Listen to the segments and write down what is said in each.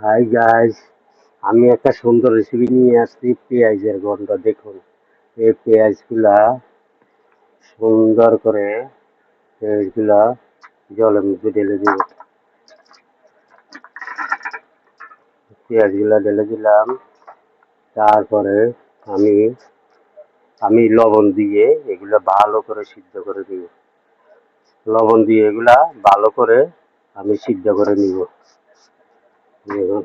Hi guys, আমি একটা সুন্দর রেসিপি নিয়ে আসছি পেঁয়াজের ঘন্ট। দেখুন, এই পেঁয়াজগুলা সুন্দর করে পেঁয়াজগুলা জলের মধ্যে ঢেলে দিব। পেঁয়াজগুলা ঢেলে দিলাম। তারপরে আমি আমি লবণ দিয়ে এগুলা ভালো করে সিদ্ধ করে দিব। লবণ দিয়ে এগুলা ভালো করে আমি সিদ্ধ করে নিব। দেখুন,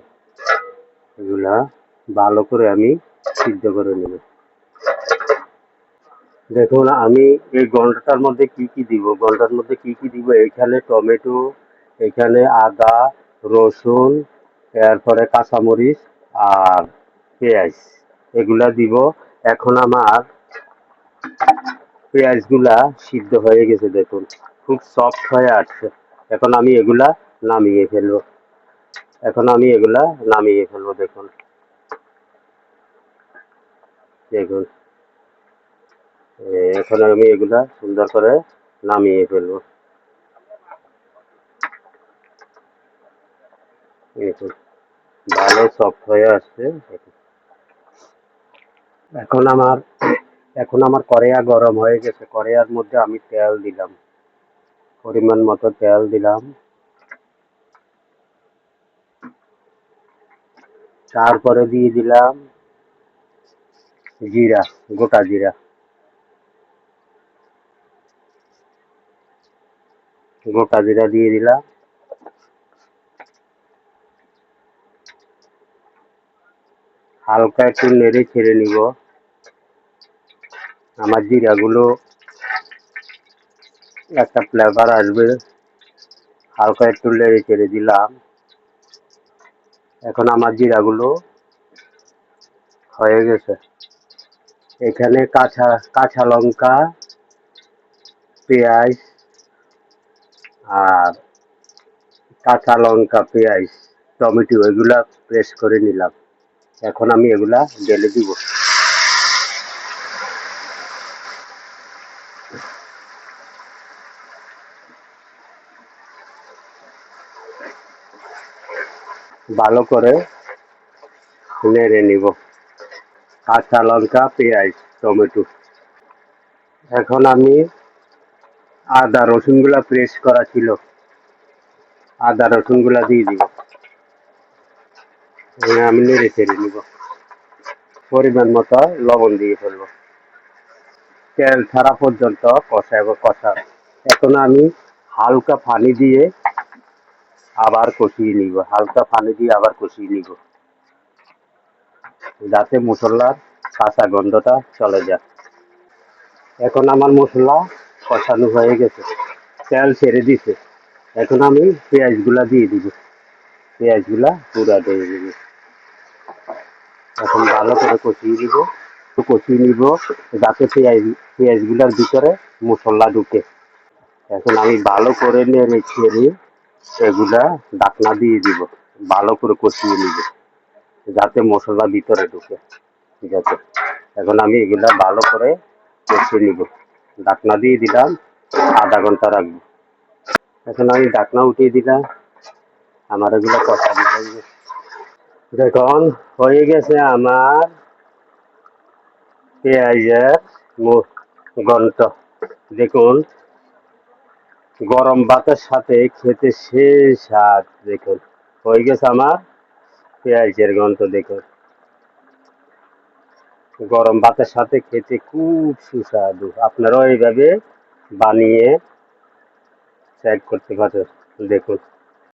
এগুলা ভালো করে আমি সিদ্ধ করে নিব। দেখুন, আমি এই ঘন্টার মধ্যে কি কি দিব, ঘন্টার মধ্যে কি কি দিব, এখানে টমেটো, এখানে আদা, রসুন, এরপরে কাঁচামরিচ আর পেঁয়াজ, এগুলা দিব। এখন আমার পেঁয়াজগুলা সিদ্ধ হয়ে গেছে, দেখুন খুব সফট হয়ে আসছে। এখন আমি এগুলা নামিয়ে ফেলবো। দেখুন দেখুন এখন আমি এগুলা সুন্দর করে নামিয়ে ফেলবো। দেখুন, ভালো সফট হয়ে আসছে। এখন আমার এখন আমার কড়াইয়া গরম হয়ে গেছে। কড়াইয়ার মধ্যে আমি তেল দিলাম, পরিমাণ মতো তেল দিলাম। তারপরে দিয়ে দিলাম জিরা, গোটা জিরা। দিয়ে দিলাম। হালকা একটু নেড়ে ছেড়ে নিব। আমার জিরাগুলো একটা ফ্লেভার আসবে। হালকা একটু নেড়ে ছেড়ে দিলাম। এখন আমার জিরাগুলো হয়ে গেছে। এখানে কাঁচা কাঁচা লঙ্কা, পেঁয়াজ আর পেঁয়াজ, টমেটো এগুলা পেস্ট করে নিলাম। এখন আমি এগুলা ঢেলে দিব। ভালো করে নেড়ে নিব। কাঁচা লঙ্কা, পেঁয়াজ, টমেটো। এখন আমি আদা রসুনগুলা পেস্ট করা ছিল, আদা রসুনগুলা দিয়ে দিব। আমি নেড়ে চেড়ে নিব। পরিমাণ মতো লবণ দিয়ে ফেলবো। তেল ছাড়া পর্যন্ত কষা। এখন আমি হালকা পানি দিয়ে আবার কষিয়ে নিব। যাতে মশলার কাঁচা গন্ধটা চলে যায়। এখন আমার মশলা কষানো হয়ে গেছে, তেল ছেড়ে দিছে। এখন আমি পেঁয়াজগুলা দিয়ে দিব। পুরা দিয়ে দিব। এখন ভালো করে কষিয়ে নিব যাতে পেঁয়াজগুলার ভিতরে মশলা ঢুকে। এখন আমি ভালো করে নেড়ে ছেড়ে এগুলা ঢাকনা দিয়ে দিব। ভালো করে কষিয়ে নিব যাতে মশলা ভিতরে ঢুকে। ঠিক আছে, এখন আমি এগুলা ভালো করে কষিয়ে নিব। ঢাকনা দিয়ে দিলাম, আধা ঘন্টা রাখবো। এখন আমি ঢাকনা উঠিয়ে দিলাম। আমার এগুলো কষানো হয়ে গেছে। দেখুন, হয়ে গেছে আমার পেঁয়াজের ঘন্ট। দেখুন, গরম ভাতের সাথে খেতে সেই স্বাদ। দেখুন, হয়ে গেছে আমার পেঁয়াজের ঘন্ট। দেখুন, গরম ভাতের সাথে খেতে খুব সুস্বাদু। আপনারাও এইভাবে বানিয়ে চেক করতে পারেন। দেখুন।